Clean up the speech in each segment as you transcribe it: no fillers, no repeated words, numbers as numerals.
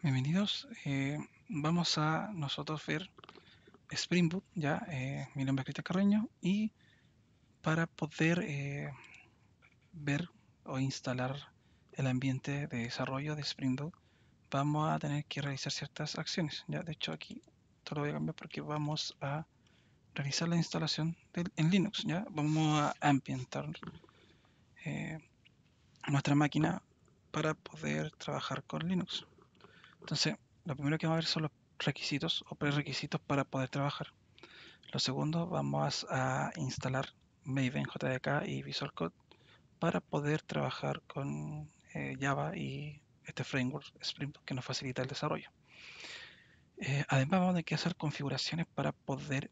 Bienvenidos. Vamos a nosotros ver Spring Boot, ya. Mi nombre es Cristian Carreño y para poder ver o instalar el ambiente de desarrollo de Spring Boot, vamos a tener que realizar ciertas acciones. Ya, de hecho aquí esto lo voy a cambiar porque vamos a realizar la instalación en Linux. Ya, vamos a ambientar eh, nuestra máquina para poder trabajar con Linux. Entonces, lo primero que vamos a ver son los requisitos o prerequisitos para poder trabajar. Lo segundo, vamos a instalar Maven, JDK y Visual Code para poder trabajar con Java y este framework Spring Boot que nos facilita el desarrollo. Además, vamos a tener que hacer configuraciones para poder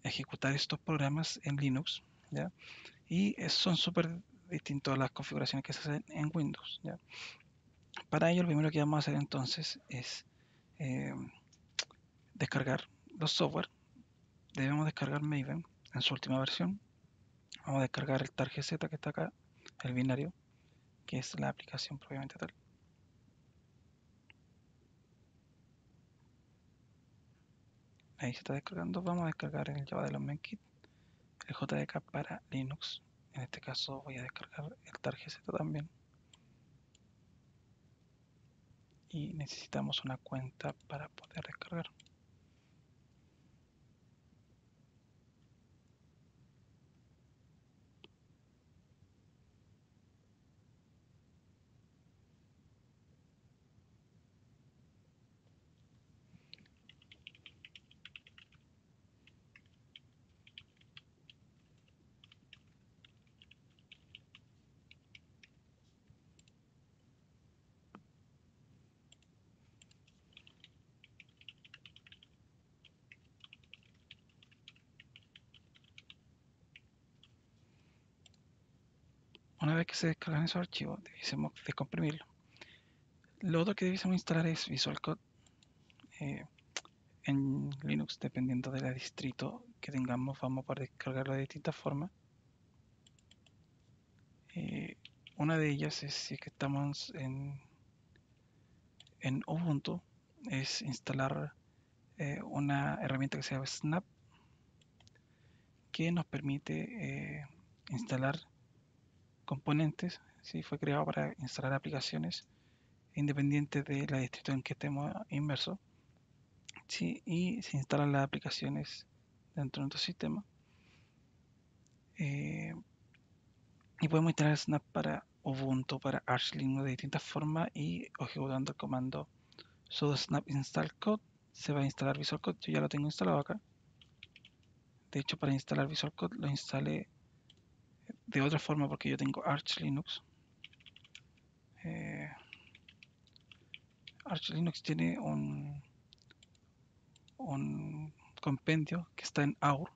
ejecutar estos programas en Linux, ¿ya? Y son súper distintos a las configuraciones que se hacen en Windows, ¿ya? Para ello, lo primero que vamos a hacer entonces es eh, descargar los software. Debemos descargar Maven en su última versión. Vamos a descargar el targz que está acá, el binario, que es la aplicación propiamente tal. Ahí se está descargando. Vamos a descargar el Java Development Kit, el JDK para Linux. En este caso voy a descargar el targz también. Y necesitamos una cuenta para poder descargar. Una vez que se descargan esos archivos, debemos descomprimirlo. Lo otro que debemos instalar es Visual Code en Linux, dependiendo del distrito que tengamos, vamos a poder descargarlo de distintas formas. Eh, una de ellas es si es que estamos en Ubuntu, es instalar una herramienta que se llama Snap, que nos permite instalar componentes. ¿Sí? Fue creado para instalar aplicaciones independientes de la distrito en que estemos inmersos. ¿Sí? Y se instalan las aplicaciones dentro de nuestro sistema. Eh, y podemos instalar Snap para Ubuntu, para Arch Linux de distintas formas y ejecutando el comando sudo snap install code se va a instalar Visual Code. Yo ya lo tengo instalado acá. De hecho, para instalar Visual Code lo instalé de otra forma porque yo tengo Arch Linux. Eh, Arch Linux tiene un compendio que está en AUR,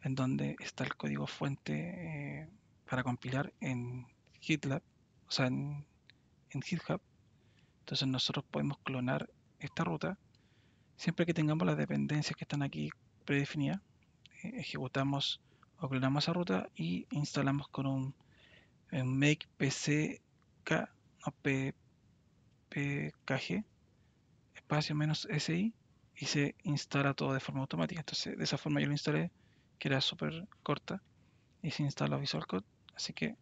en donde está el código fuente para compilar en GitLab, o sea, en GitHub. Entonces nosotros podemos clonar esta ruta siempre que tengamos las dependencias que están aquí predefinidas. Ejecutamos o clonamos esa ruta y instalamos con un make pck o ppkg espacio menos si y se instala todo de forma automática. Entonces de esa forma yo lo instalé, que era súper corta, y se instala Visual Code. Así que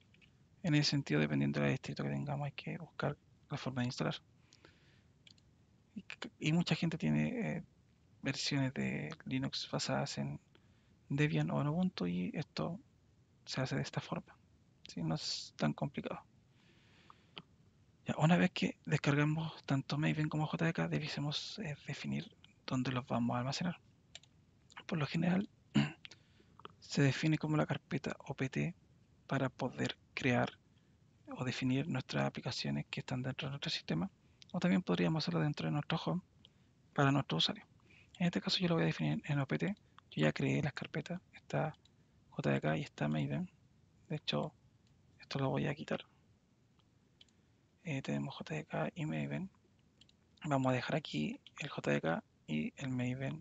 en ese sentido, dependiendo del distrito que tengamos, hay que buscar la forma de instalar. Y mucha gente tiene versiones de Linux basadas en Debian o en Ubuntu y esto se hace de esta forma. ¿Sí? No es tan complicado. Ya, una vez que descargamos tanto Maven como JDK, debemos definir dónde los vamos a almacenar. Por lo general, se define como la carpeta opt para poder crear o definir nuestras aplicaciones que están dentro de nuestro sistema. O también podríamos hacerlo dentro de nuestro home para nuestro usuario. En este caso yo lo voy a definir en opt. Yo ya creé las carpetas. Está JDK y está Maven. De hecho, esto lo voy a quitar. Tenemos JDK y Maven. Vamos a dejar aquí el JDK y el Maven,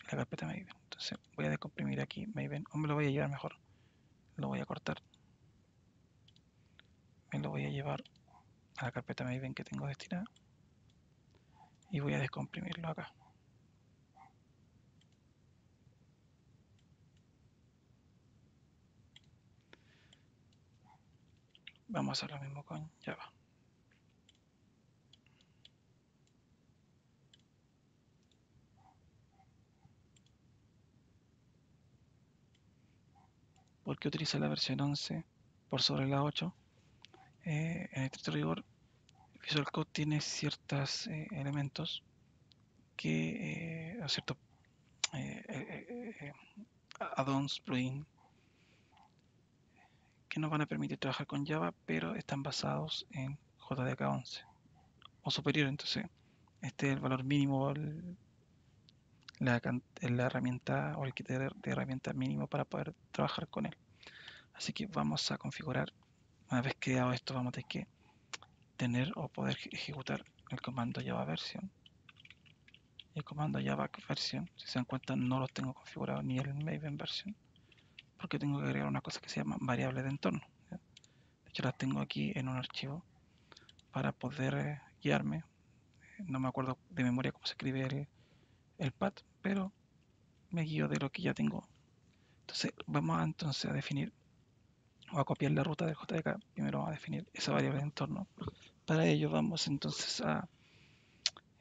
la carpeta Maven. Entonces voy a descomprimir aquí Maven, o me lo voy a llevar mejor, lo voy a cortar, me lo voy a llevar a la carpeta Maven que tengo destinada. y voy a descomprimirlo acá. Vamos a hacer lo mismo con Java. ¿Por qué utiliza la versión 11 por sobre la 8? En estricto rigor, Visual Code tiene ciertos elementos ciertos eh, eh, eh, add-ons, plugins, que nos van a permitir trabajar con Java, pero están basados en JDK 11 o superior. Entonces, este es el valor mínimo, la herramienta o el kit de herramientas mínimo para poder trabajar con él. Así que vamos a configurar. Una vez creado esto, vamos a tener que tener o poder ejecutar el comando Java version y el comando Java version. Si se dan cuenta, no los tengo configurados ni el Maven version, porque tengo que agregar una cosa que se llama variable de entorno. ¿Ya? De hecho, las tengo aquí en un archivo para poder guiarme. No me acuerdo de memoria cómo se escribe el path, pero me guío de lo que ya tengo. Entonces, vamos entonces a definir o a copiar la ruta del JDK. Primero vamos a definir esa variable de entorno. Para ello vamos entonces a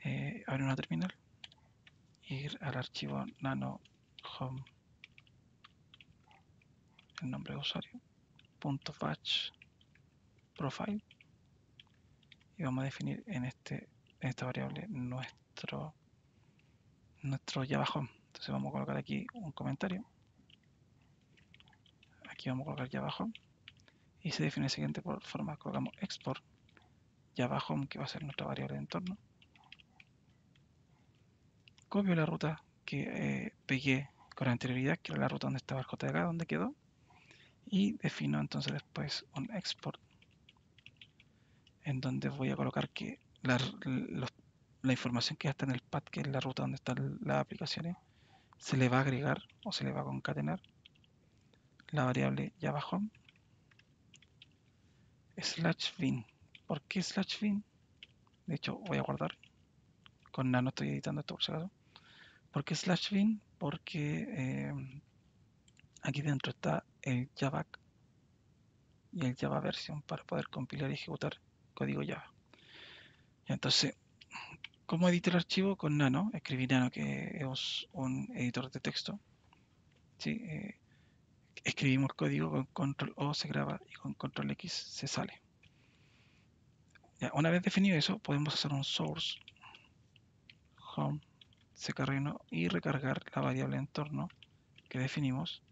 abrir una terminal, ir al archivo nano home, el nombre de usuario, .batch profile, y vamos a definir en esta variable nuestro Java home. Entonces vamos a colocar aquí un comentario, aquí vamos a colocar Java home y se define de la siguiente forma: colocamos export Java home, que va a ser nuestra variable de entorno, copio la ruta que pegué con anterioridad, que era la ruta donde estaba el JDK, donde quedó, y defino entonces después un export en donde voy a colocar que la información que está en el path, que es la ruta donde están las aplicaciones, se le va a agregar o se le va a concatenar la variable Java home /bin. ¿Por qué /bin? De hecho, voy a guardar. Con nano estoy editando esto por si acaso. ¿Por qué /bin? Porque aquí dentro está el Java y el Java version para poder compilar y ejecutar código Java. Y entonces, ¿cómo edito el archivo? Con nano. Escribí nano, que es un editor de texto. ¿Sí? Escribimos el código, con control O se graba y con control X se sale. Ya, una vez definido eso, podemos hacer un source home ccarreno y recargar la variable entorno que definimos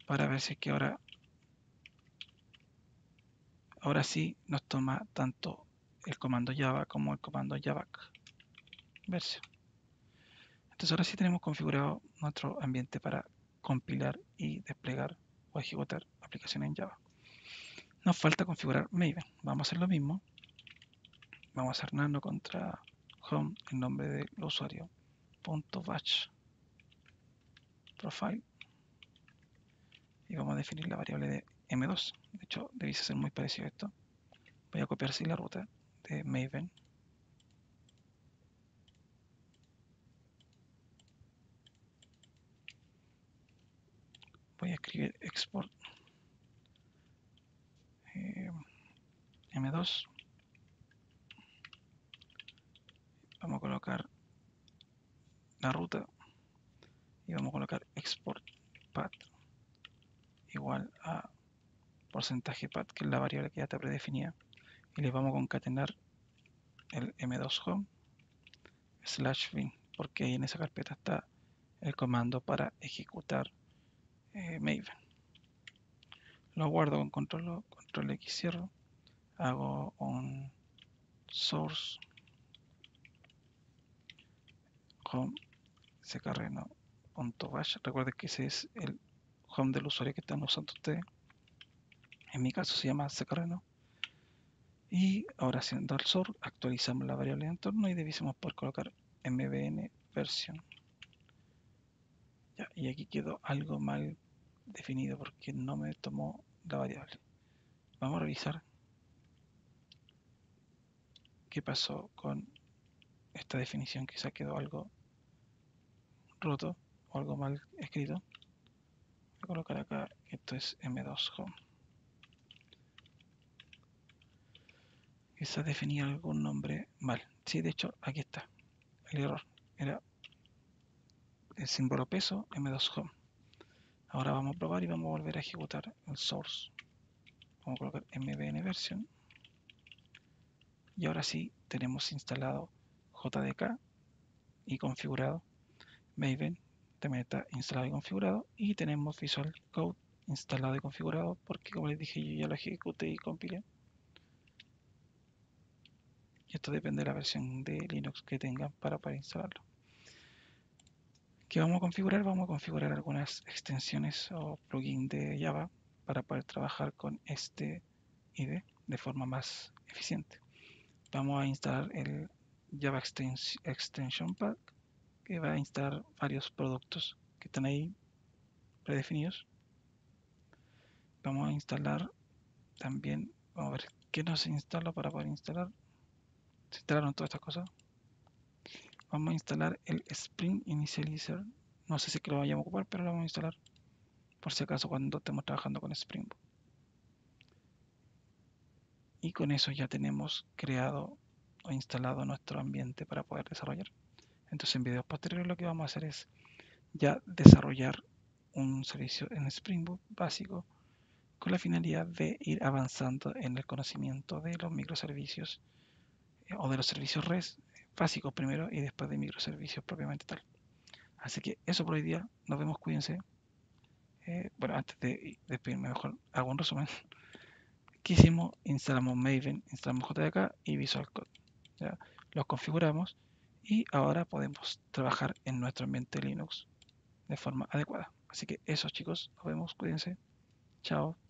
para ver si es que ahora sí nos toma tanto el comando Java como el comando Java version. Entonces ahora sí tenemos configurado nuestro ambiente para compilar y desplegar o ejecutar aplicaciones en Java. Nos falta configurar Maven. Vamos a hacer lo mismo. Vamos a hacer nano contra home en nombre del usuario .batch profile y vamos a definir la variable de M2. De hecho, debiese ser muy parecido a esto. Voy a copiar así la ruta de Maven. Voy a escribir export M2. Vamos a colocar la ruta y vamos a colocar export path igual a porcentaje path, que es la variable que ya está predefinida, y le vamos a concatenar el M2 home /bin, porque ahí en esa carpeta está el comando para ejecutar Maven. Lo guardo con control X, cierro, hago un source home ccarreno.bash. Recuerden que ese es el home del usuario que están usando ustedes. En mi caso se llama ccarreno. Y ahora haciendo el source, actualizamos la variable de entorno y debiésemos poder colocar mbn version. Ya, y aquí quedó algo mal definido porque no me tomó la variable. Vamos a revisar qué pasó con esta definición quizá quedó algo roto o algo mal escrito. Voy a colocar acá, esto es M2 Home. Quizás definía algún nombre mal. Sí, de hecho, aquí está. El error era el símbolo peso M2 Home. Ahora vamos a probar y vamos a volver a ejecutar el source. Vamos a colocar mbn version. Y ahora sí tenemos instalado JDK y configurado. Maven también está instalado y configurado. Y tenemos Visual Code instalado y configurado porque, como les dije, yo ya lo ejecuté y compilé. Y esto depende de la versión de Linux que tengan para poder instalarlo. ¿Qué vamos a configurar? Vamos a configurar algunas extensiones o plugins de Java para poder trabajar con este IDE de forma más eficiente. Vamos a instalar el Java Extension Pack, que va a instalar varios productos que están ahí predefinidos. Vamos a instalar también, vamos a ver qué nos instala para poder instalar. Se instalaron todas estas cosas. Vamos a instalar el Spring Initializer. No sé si que lo vayamos a ocupar, pero lo vamos a instalar por si acaso cuando estemos trabajando con Spring Boot. Y con eso ya tenemos creado o instalado nuestro ambiente para poder desarrollar. Entonces en videos posteriores lo que vamos a hacer es ya desarrollar un servicio en Spring Boot básico con la finalidad de ir avanzando en el conocimiento de los microservicios o de los servicios REST básicos primero y después de microservicios propiamente tal. Así que eso por hoy día. Nos vemos, cuídense. Bueno, antes de despedirme, mejor hago un resumen. ¿Qué hicimos? Instalamos Maven, instalamos JDK y Visual Code. ¿Ya? Los configuramos y ahora podemos trabajar en nuestro ambiente Linux de forma adecuada. Así que eso, chicos, nos vemos, cuídense. Chao.